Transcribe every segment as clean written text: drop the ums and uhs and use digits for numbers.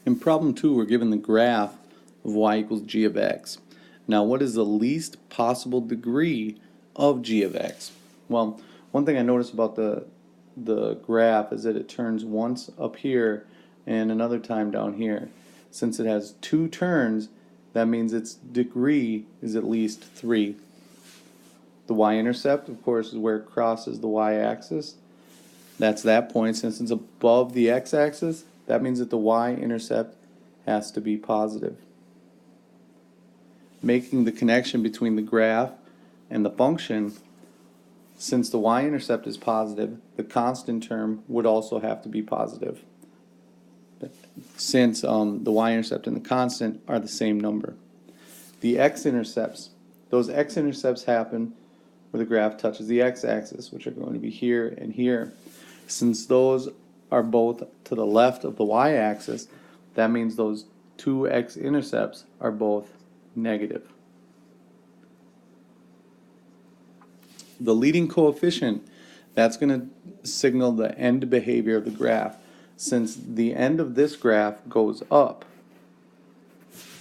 In problem 2, we're given the graph of y equals g of x. Now, what is the least possible degree of g of x? Well, one thing I noticed about the graph is that it turns once up here and another time down here. Since it has two turns, that means its degree is at least 3. The y-intercept, of course, is where it crosses the y-axis. That's that point. Since it's above the x-axis, that means that the y-intercept has to be positive. Making the connection between the graph and the function, since the y-intercept is positive, the constant term would also have to be positive, since the y-intercept and the constant are the same number. The x-intercepts, those x-intercepts happen where the graph touches the x-axis, which are going to be here and here. Since those are both to the left of the y-axis, that means those two x-intercepts are both negative. The leading coefficient, that's going to signal the end behavior of the graph. Since the end of this graph goes up,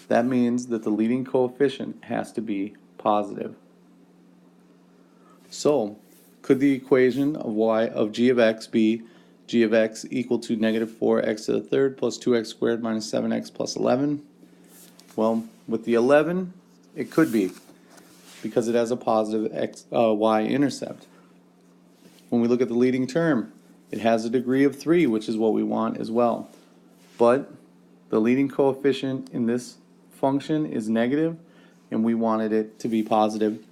that means that the leading coefficient has to be positive. So, could the equation of g of x be g of x equal to negative 4x to the third plus 2x squared minus 7x plus 11? Well, with the 11, it could be, because it has a positive y-intercept. When we look at the leading term, it has a degree of 3, which is what we want as well. But the leading coefficient in this function is negative, and we wanted it to be positive.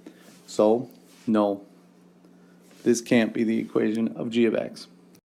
So, no, this can't be the equation of g of x.